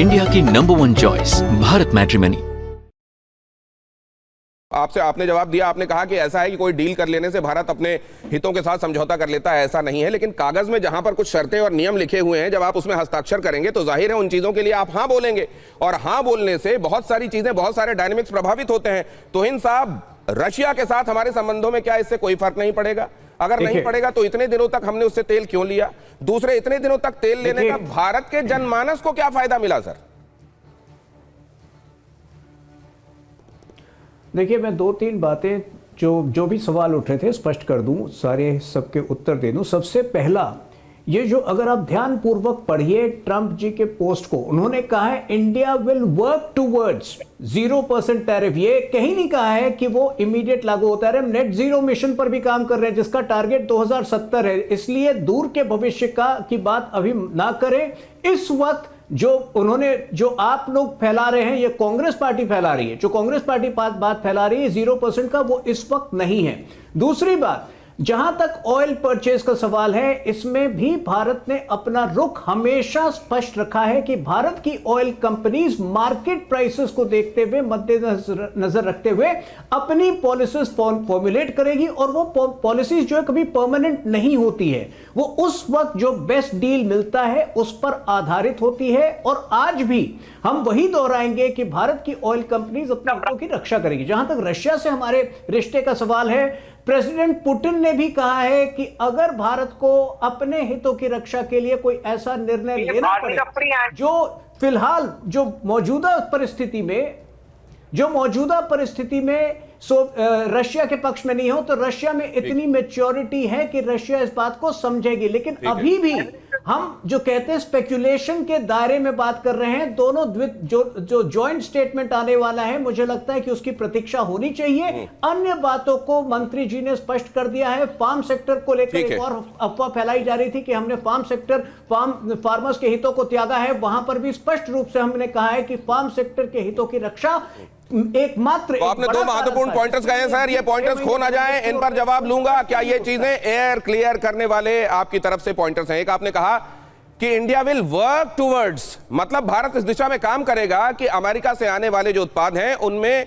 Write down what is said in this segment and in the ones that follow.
India की number 1 choice Bharat matrimony. आपने जवाब दिया, आपने कहा कि ऐसा है कि कोई डील कर लेने से भारत अपने हितों के साथ समझौता कर लेता है, ऐसा नहीं है। लेकिन कागज में जहां पर कुछ शर्तें और नियम लिखे हुए हैं, जब आप उसमें हस्ताक्षर करेंगे तो जाहिर है उन चीजों के लिए आप हां बोलेंगे, और हां बोलने से बहुत सारी चीजें, बहुत सारे डायनेमिक्स प्रभावित होते हैं। तौहीन साहब, रशिया के साथ हमारे संबंधों में क्या इससे कोई फर्क नहीं पड़ेगा? अगर नहीं पड़ेगा तो इतने दिनों तक हमने उससे तेल क्यों लिया? दूसरे, इतने दिनों तक तेल लेने का भारत के जनमानस को क्या फायदा मिला सर? देखिए, मैं 2-3 बातें जो भी सवाल उठ रहे थे स्पष्ट कर दूं, सारे सबके उत्तर दे दूं। सबसे पहला, ये जो अगर आप ध्यानपूर्वक पढ़िए ट्रंप जी के पोस्ट को, उन्होंने कहा है India will work towards 0% tariff. ये कहीं नहीं कहा है कि वो इमीडिएट लागू होता है। नेट जीरो मिशन पर भी काम कर रहे हैं जिसका टारगेट 2070 है, इसलिए दूर के भविष्य की बात अभी ना करें। इस वक्त जो आप लोग फैला रहे हैं, ये कांग्रेस पार्टी फैला रही है, जो कांग्रेस पार्टी बात फैला रही है 0% का, वो इस वक्त नहीं है। दूसरी बात, जहां तक ऑयल परचेज का सवाल है, इसमें भी भारत ने अपना रुख हमेशा स्पष्ट रखा है कि भारत की ऑयल कंपनीज मार्केट प्राइसेस को देखते हुए, मद्देनजर रखते हुए अपनी पॉलिसीज फॉर्मुलेट करेगी, और वो पॉलिसीज जो है कभी परमानेंट नहीं होती है, वो उस वक्त जो बेस्ट डील मिलता है उस पर आधारित होती है। और आज भी हम वही दोहराएंगे कि भारत की ऑयल कंपनीज अपने हितों की रक्षा करेगी। जहां तक रशिया से हमारे रिश्ते का सवाल है, प्रेसिडेंट पुतिन ने भी कहा है कि अगर भारत को अपने हितों की रक्षा के लिए कोई ऐसा निर्णय लेना पड़े जो फिलहाल जो मौजूदा परिस्थिति में रशिया के पक्ष में नहीं हो, तो रशिया में इतनी मैच्योरिटी है कि रशिया इस बात को समझेगी। लेकिन अभी भी हम जो कहते हैं स्पेक्यूलेशन के दायरे में बात कर रहे हैं। दोनों जो जॉइंट स्टेटमेंट आने वाला है, मुझे लगता है कि उसकी प्रतीक्षा होनी चाहिए। अन्य बातों को मंत्री जी ने स्पष्ट कर दिया है। फार्म सेक्टर को लेकर एक और अफवाह फैलाई जा रही थी कि हमने फार्मर्स के हितों को त्यागा है, वहां पर भी स्पष्ट रूप से हमने कहा है कि फार्म सेक्टर के हितों की रक्षा एकमात्र। तो आपने दो महत्वपूर्ण पॉइंटर्स कहे सर, ये पॉइंटर्स खो ना जाए, इन पर जवाब लूंगा। क्या ये चीजें एयर क्लियर करने वाले आपकी तरफ से पॉइंटर्स हैं? एक, आपने कहा कि इंडिया विल वर्क टुवर्ड्स, मतलब भारत इस दिशा में काम करेगा कि अमेरिका से आने वाले जो उत्पाद हैं उनमें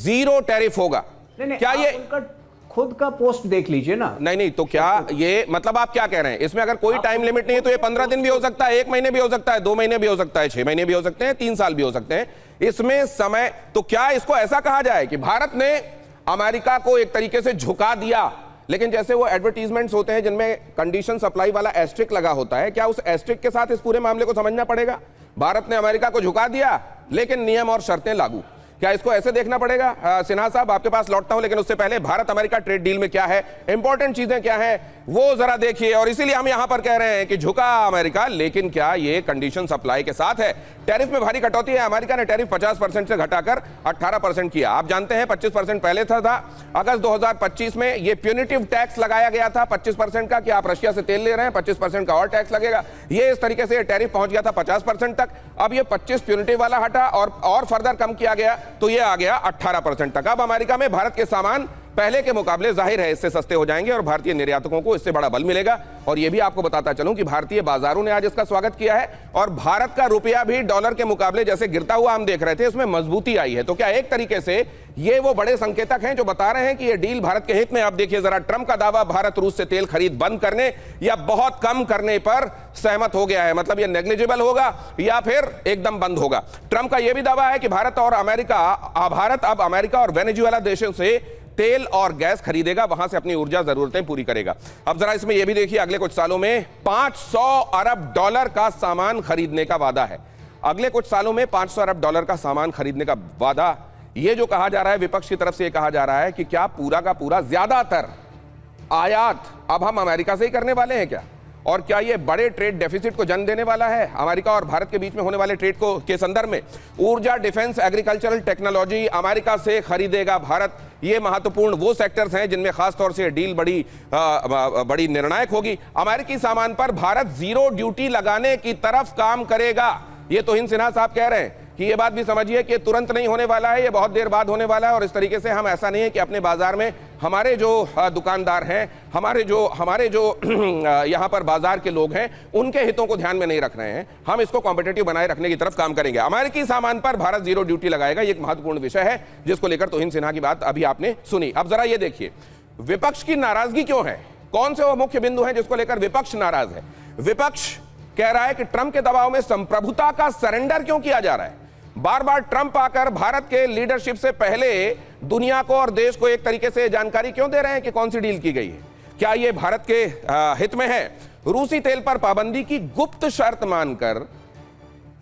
0 टैरिफ होगा। क्या ये खुद का पोस्ट देख लीजिए ना। नहीं, तो क्या ये मतलब आप क्या कह रहे हैं? इसमें अगर कोई टाइम लिमिट नहीं है तो ये 15 दिन भी हो सकता है, 1 महीने भी हो सकता है, 2 महीने भी हो सकता है, 6 महीने भी हो सकते हैं, 3 साल भी हो सकते हैं, इसमें समय। तो क्या इसको ऐसा कहा जाए कि भारत ने अमेरिका को एक तरीके से झुका दिया, लेकिन जैसे वो एडवर्टीजमेंट्स होते हैं जिनमें कंडीशन सप्लाई वाला एस्ट्रिक लगा होता है, क्या उस एस्ट्रिक के साथ इस पूरे मामले को समझना पड़ेगा? भारत ने अमेरिका को झुका दिया लेकिन नियम और शर्तें लागू, क्या इसको ऐसे देखना पड़ेगा? सिन्हा साहब, आपके पास लौटता हूं, लेकिन उससे पहले भारत अमेरिका ट्रेड डील में क्या है, इंपॉर्टेंट चीजें क्या है, वो जरा देखिए। और इसीलिए हम यहां पर कह रहे हैं कि झुका अमेरिका, लेकिन क्या ये कंडीशन सप्लाई के साथ है? टैरिफ में भारी कटौती है। अमेरिका ने टैरिफ 50% से घटाकर 18% किया। आप जानते हैं 25% पहले था। अगस्त 2025 में ये प्यूनिटिव टैक्स लगाया गया था 25% का, कि आप रशिया से तेल ले रहे हैं, 25% का और टैक्स लगेगा। ये इस तरीके से टैरिफ पहुंच गया था 50% तक। अब ये 25 प्यूनिटिव वाला हटा और फर्दर कम किया गया, तो ये आ गया 18% तक। अब अमेरिका में भारत के सामान पहले के मुकाबले जाहिर है इससे सस्ते हो जाएंगे और भारतीय निर्यातकों को इससे बड़ा बल मिलेगा। और यह भी आपको बताता चलूं कि भारतीय बाजारों ने आज इसका स्वागत किया है, और भारत का रुपया भी डॉलर के मुकाबले जैसे गिरता हुआ हम देख रहे थे, उसमें मजबूती आई है। तो क्या एक तरीके से ये वो बड़े संकेतक हैं जो बता रहे हैं कि ये डील भारत के हित में? आप देखिए जरा, ट्रंप का दावा भारत रूस से तेल खरीद बंद करने या बहुत कम करने पर सहमत हो गया है, मतलब ये नेग्लिजिबल होगा या फिर एकदम बंद होगा। ट्रंप का यह भी दावा है कि भारत अब अमेरिका और वेनेजुएला देशों से तेल और गैस खरीदेगा, वहां से अपनी ऊर्जा जरूरतें पूरी करेगा। अब जरा इसमें यह भी देखिए, अगले कुछ सालों में $500 अरब का सामान खरीदने का वादा है। अगले कुछ सालों में $500 अरब का सामान खरीदने का वादा, यह जो कहा जा रहा है विपक्ष की तरफ से, यह कहा जा रहा है कि क्या पूरा का पूरा ज्यादातर आयात अब हम अमेरिका से ही करने वाले हैं क्या? और क्या यह बड़े ट्रेड डेफिसिट को जन्म देने वाला है अमेरिका और भारत के बीच में होने वाले ट्रेड को के संदर्भ में? ऊर्जा, डिफेंस, एग्रीकल्चरल टेक्नोलॉजी अमेरिका से खरीदेगा भारत। ये महत्वपूर्ण वो सेक्टर्स हैं जिनमें खासतौर से डील बड़ी निर्णायक होगी। अमेरिकी सामान पर भारत 0 ड्यूटी लगाने की तरफ काम करेगा। ये तौहीन सिन्हा साहब कह रहे हैं कि ये बात भी समझिए कि तुरंत नहीं होने वाला है, ये बहुत देर बाद होने वाला है। और इस तरीके से हम ऐसा नहीं है कि अपने बाजार में हमारे जो दुकानदार हैं, हमारे जो यहाँ पर बाजार के लोग हैं, उनके हितों को ध्यान में नहीं रख रहे हैं। हम इसको कॉम्पिटिटिव बनाए रखने की तरफ काम करेंगे। अमेरिकी सामान पर भारत जीरो ड्यूटी लगाएगा, ये एक महत्वपूर्ण विषय है जिसको लेकर तौहीन सिन्हा की बात अभी आपने सुनी। अब जरा ये देखिए विपक्ष की नाराजगी क्यों है, कौन से वो मुख्य बिंदु हैं जिसको लेकर विपक्ष नाराज है। विपक्ष कह रहा है कि ट्रंप के दबाव में संप्रभुता का सरेंडर क्यों किया जा रहा है। बार बार ट्रंप आकर भारत के लीडरशिप से पहले दुनिया को और देश को एक तरीके से जानकारी क्यों दे रहे हैं कि कौन सी डील की गई है, क्या यह भारत के हित में है। रूसी तेल पर पाबंदी की गुप्त शर्त मानकर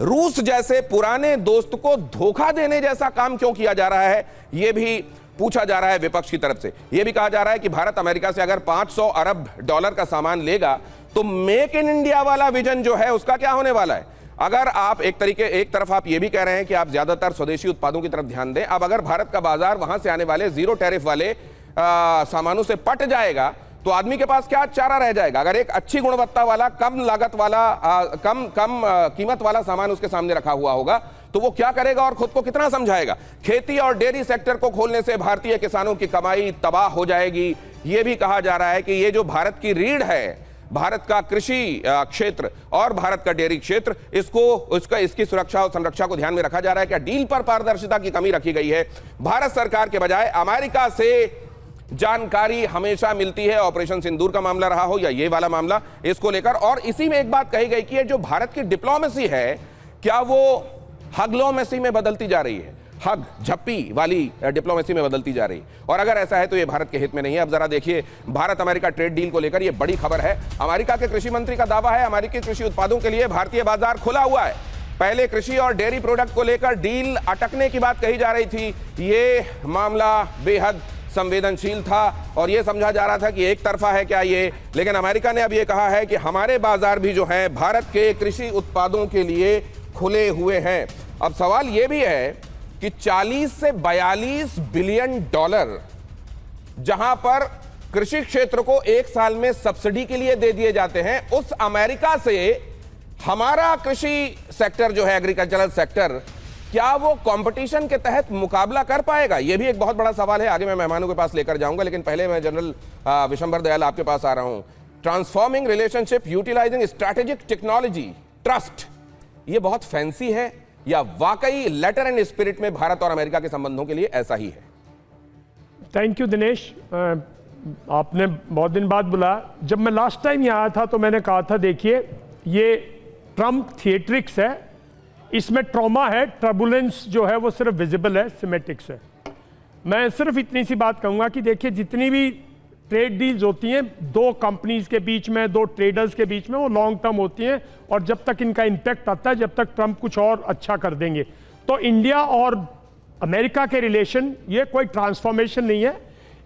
रूस जैसे पुराने दोस्त को धोखा देने जैसा काम क्यों किया जा रहा है, यह भी पूछा जा रहा है विपक्ष की तरफ से। यह भी कहा जा रहा है कि भारत अमेरिका से अगर 500 अरब डॉलर का सामान लेगा तो मेक इन इंडिया वाला विजन जो है उसका क्या होने वाला है। अगर आप एक तरफ आप ये भी कह रहे हैं कि आप ज्यादातर स्वदेशी उत्पादों की तरफ ध्यान दें, अब अगर भारत का बाजार वहां से आने वाले जीरो टैरिफ वाले सामानों से पट जाएगा तो आदमी के पास क्या चारा रह जाएगा। अगर एक अच्छी गुणवत्ता वाला, कम लागत वाला, कम कीमत वाला सामान उसके सामने रखा हुआ होगा तो वो क्या करेगा और खुद को कितना समझाएगा। खेती और डेयरी सेक्टर को खोलने से भारतीय किसानों की कमाई तबाह हो जाएगी। यह भी कहा जा रहा है कि ये जो भारत की रीढ़ है, भारत का कृषि क्षेत्र और भारत का डेयरी क्षेत्र, इसकी सुरक्षा और संरक्षा को ध्यान में रखा जा रहा है। क्या डील पर पारदर्शिता की कमी रखी गई है। भारत सरकार के बजाय अमेरिका से जानकारी हमेशा मिलती है, ऑपरेशन सिंदूर का मामला रहा हो या ये वाला मामला, इसको लेकर। और इसी में एक बात कही गई कि ये जो भारत की डिप्लोमेसी है क्या वो हग्लोमेसी में बदलती जा रही है, हग झप्पी वाली डिप्लोमेसी में बदलती जा रही। और अगर ऐसा है तो ये भारत के हित में नहीं है। अब जरा देखिए भारत अमेरिका ट्रेड डील को लेकर ये बड़ी खबर है। अमेरिका के कृषि मंत्री का दावा है अमेरिकी कृषि उत्पादों के लिए भारतीय बाजार खुला हुआ है। पहले कृषि और डेयरी प्रोडक्ट को लेकर डील अटकने की बात कही जा रही थी। ये मामला बेहद संवेदनशील था और यह समझा जा रहा था कि एक तरफा है क्या ये, लेकिन अमेरिका ने अब यह कहा है कि हमारे बाजार भी जो हैं भारत के कृषि उत्पादों के लिए खुले हुए हैं। अब सवाल यह भी है कि 40 से 42 बिलियन डॉलर जहां पर कृषि क्षेत्र को एक साल में सब्सिडी के लिए दे दिए जाते हैं, उस अमेरिका से हमारा कृषि सेक्टर जो है, एग्रीकल्चरल सेक्टर, क्या वो कंपटीशन के तहत मुकाबला कर पाएगा? यह भी एक बहुत बड़ा सवाल है। आगे मैं मेहमानों के पास लेकर जाऊंगा, लेकिन पहले मैं जनरल विशंबर दयाल आपके पास आ रहा हूं। Transforming relationship utilising strategic technology trust, ये बहुत फैंसी है या वाकई लेटर एंड स्पिरिट में भारत और अमेरिका के संबंधों के लिए ऐसा ही है? थैंक यू दिनेश, आपने बहुत दिन बाद बुलाया। जब मैं लास्ट टाइम यहाँ आया था तो मैंने कहा था देखिए ये ट्रम्प थिएट्रिक्स है, इसमें ट्रॉमा है, टर्बुलेंस जो है वो सिर्फ विजिबल है, सिमेटिक्स है। मैं सिर्फ इतनी सी बात कहूँगा कि देखिए जितनी भी ट्रेड डील्स होती हैं दो कंपनीज के बीच में, दो ट्रेडर्स के बीच में, वो लॉन्ग टर्म होती हैं और जब तक इनका इम्पैक्ट आता है, जब तक ट्रंप कुछ और अच्छा कर देंगे। तो इंडिया और अमेरिका के रिलेशन ये कोई ट्रांसफॉर्मेशन नहीं है।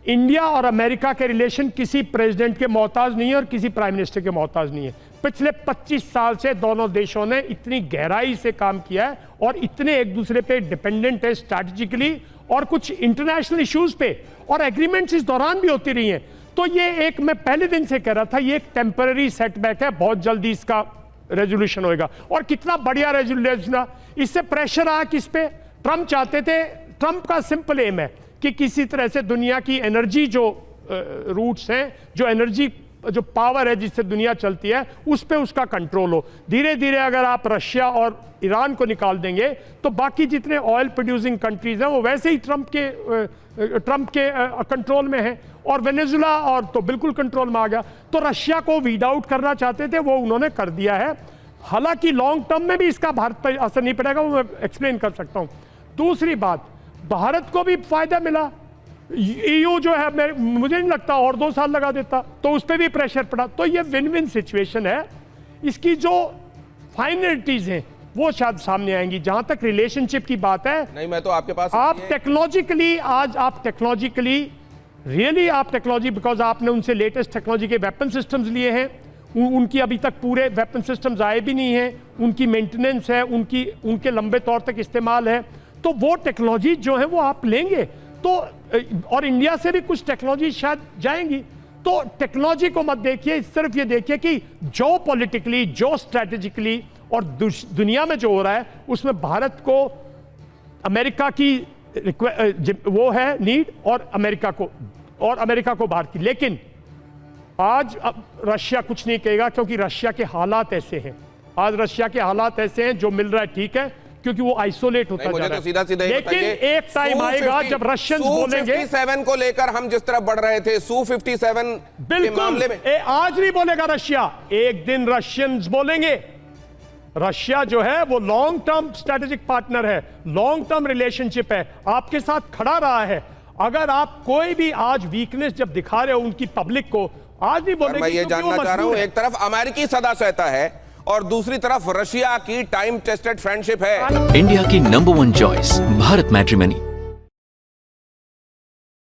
इंडिया और अमेरिका के रिलेशन किसी प्रेसिडेंट के मोहताज नहीं है और किसी प्राइम मिनिस्टर के मोहताज नहीं है। पिछले 25 साल से दोनों देशों ने इतनी गहराई से काम किया है और इतने एक दूसरे पे डिपेंडेंट है स्ट्रैटेजिकली और कुछ इंटरनेशनल इश्यूज पे, और एग्रीमेंट्स इस दौरान भी होती रही हैं। तो ये एक, मैं पहले दिन से कह रहा था, ये एक टेम्पररी सेटबैक है, बहुत जल्दी इसका रेजोल्यूशन होएगा। और कितना बढ़िया रेजोल्यूशन, इससे प्रेशर आया किस पे? ट्रंप चाहते थे, ट्रंप का सिंपल एम है कि किसी तरह से दुनिया की एनर्जी जो रूट्स हैं, जो एनर्जी जो पावर है जिससे दुनिया चलती है, उस पे उसका कंट्रोल हो। धीरे धीरे अगर आप रशिया और ईरान को निकाल देंगे तो बाकी जितने ऑयल प्रोड्यूसिंग कंट्रीज हैं वो वैसे ही ट्रंप के कंट्रोल में है, और वेनेजुला और तो बिल्कुल कंट्रोल में आ गया। तो रशिया को वीड आउट करना चाहते थे, वो उन्होंने कर दिया है। हालांकि लॉन्ग टर्म में भी इसका भारत पर असर नहीं पड़ेगा, वो मैं एक्सप्लेन कर सकता हूं। दूसरी बात, भारत को भी फायदा मिला। ईयू जो है, मुझे नहीं लगता और 2 साल लगा देता, तो उस पर भी प्रेशर पड़ा। तो ये विन विन सिचुएशन है। इसकी जो फाइनलिटीज हैं वो शायद सामने आएंगी। जहां तक रिलेशनशिप की बात है, नहीं, मैं तो आपके पास, आप टेक्नोलॉजिकली, आज आप टेक्नोलॉजिकली रियली आप टेक्नोलॉजी, बिकॉज आपने उनसे लेटेस्ट टेक्नोलॉजी के वेपन सिस्टम्स लिए हैं, उनकी अभी तक पूरे वेपन सिस्टम्स आए भी नहीं हैं, उनकी मेंटेनेंस है, उनके लंबे तौर तक इस्तेमाल है। तो वो टेक्नोलॉजी जो है वो आप लेंगे तो, और इंडिया से भी कुछ टेक्नोलॉजी शायद जाएंगी। तो टेक्नोलॉजी को मत देखिए, सिर्फ ये देखिए कि जो पॉलिटिकली, जो स्ट्रैटेजिकली और दुनिया में जो हो रहा है उसमें भारत को अमेरिका की वो है नीड और अमेरिका को भारत की। लेकिन आज अब रशिया कुछ नहीं कहेगा क्योंकि रशिया के हालात ऐसे हैं। आज रशिया के हालात ऐसे हैं, जो मिल रहा है ठीक है क्योंकि वो आइसोलेट होता जा रहा है। सीधा सीधा लेकिन एक टाइम आएगा जब रशियंस बोलेंगे, Su-57 को लेकर हम जिस तरफ बढ़ रहे थे, Su-57 के मामले में आज नहीं बोलेगा रशिया, एक दिन रशियंस बोलेंगे। रशिया जो है वो लॉन्ग टर्म स्ट्रेटेजिक पार्टनर है, लॉन्ग टर्म रिलेशनशिप है, आपके साथ खड़ा रहा है। अगर आप कोई भी आज वीकनेस जब दिखा रहे हो उनकी पब्लिक को, आज नहीं बोलेंगे। मैं ये जानना चाह रहा हूं, एक तरफ अमेरिकी सदा सहता है और दूसरी तरफ रशिया की टाइम टेस्टेड फ्रेंडशिप है। इंडिया की नंबर 1 चॉइस भारत मैट्रिमनी।